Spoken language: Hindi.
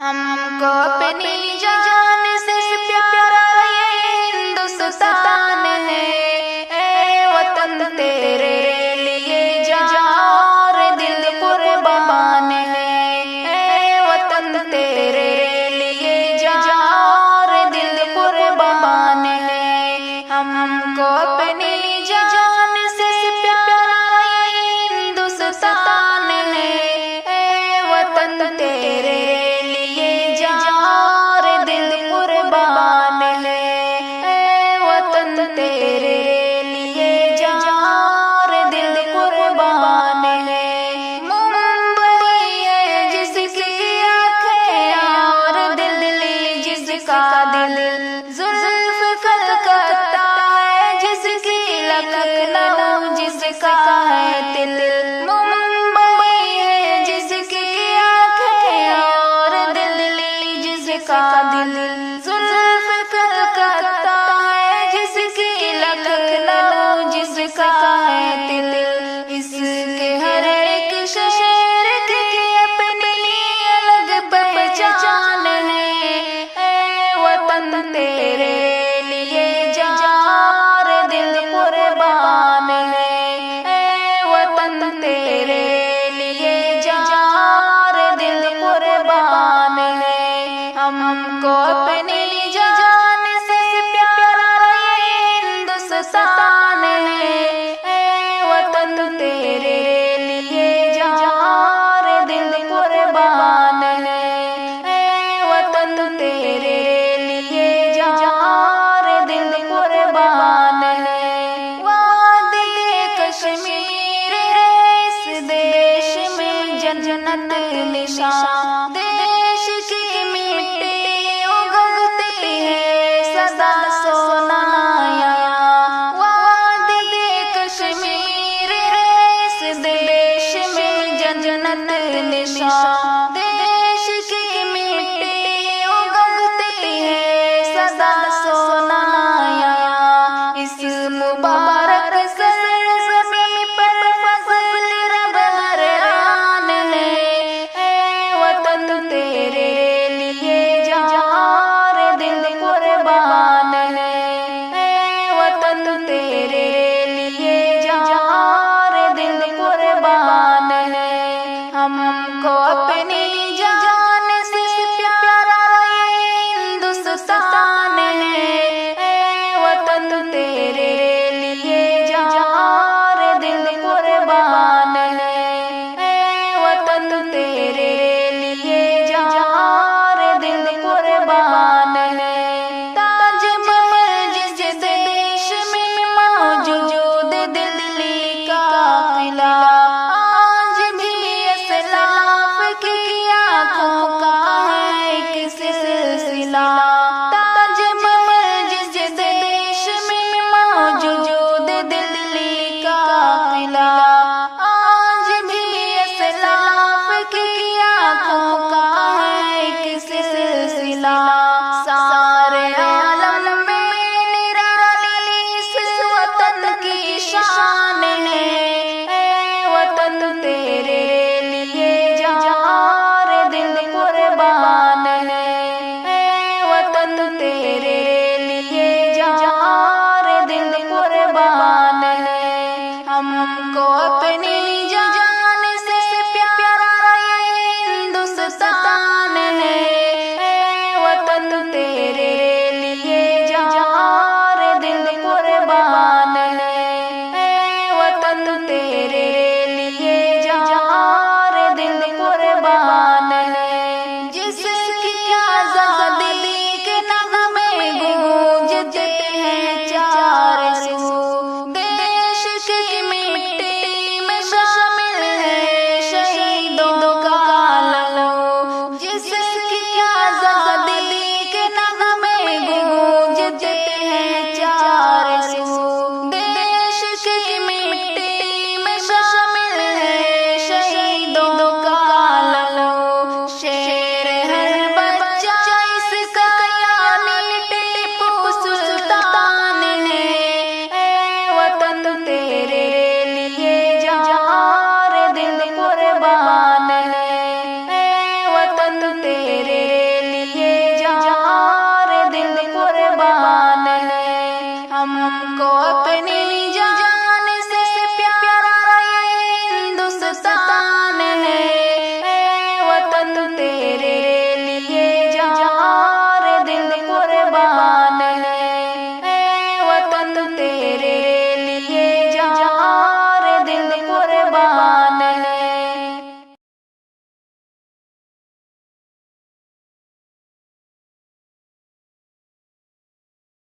हमको अपनी जान से प्यारा ये हिंदुस्तान है। ए वतन तेरे लिए जान दिल कुर्बान है। ए वतन तेरे लिए जान दिल कुर्बान है। हमको अपनी जान से प्यारा ये हिंदुस्तान है। ए वतन तेरे तेरे लिए जार दिल कुर्बान है। मुंबई है जिसकी आंखें और दिल्ली जिसका दिल, जुल्फ कलकत्ता है जिसकी लखनऊ जिसका है दिल। मुंबई है जिसकी आंखें और दिल्ली जिसका दिल, जुल्फ कलकत्ता लखनऊ जिसका है दिल। इसके हर एक शहर की अपनी अलग पहचान है। ए वतन तेरे लिए जार दिल कुर्बान है। ए वतन तेरे लिए जार दिल कुर्बान है। हमको अपनी जान से प्यारा हिंदुस्तान है। ए वतन तेरे लिए जार दिल कुर्बान है। ए वतन तेरे लिए जार दिल कुर्बान है। वादी कश्मीर है इस देश में जन्नत निशान। देश की मिट्टी उगलती है सदा सोना जन्नत निशान। देश की मिट्टी उगलती है सदा सोना यहाँ। इस मुबारक सरज़मीं पर फज़ल रब हर आन है। ए वतन तेरे लिए जार दिल कुर्बान है। ए वतन तेरे लिए जार दिल कुर्बान है। हमको अपनी जान से प्यारा ये हिंदुस्तान है। ए वतन तेरे लिए जार दिल कुर्बान है। ए वतन तेरे लिए जार दिल कुर्बान है। ताजमहल जिस देश में मौजूद दिल्ली का किला, ताजमहल जिस देश में मौजूद दिल्ली का किला, आज भी असलाफ की आँखों का है एक सिलसिला। सारे आलम में निराली इस वतन की शान है। ए वतन तेरे लिए जार दिल कुर्बान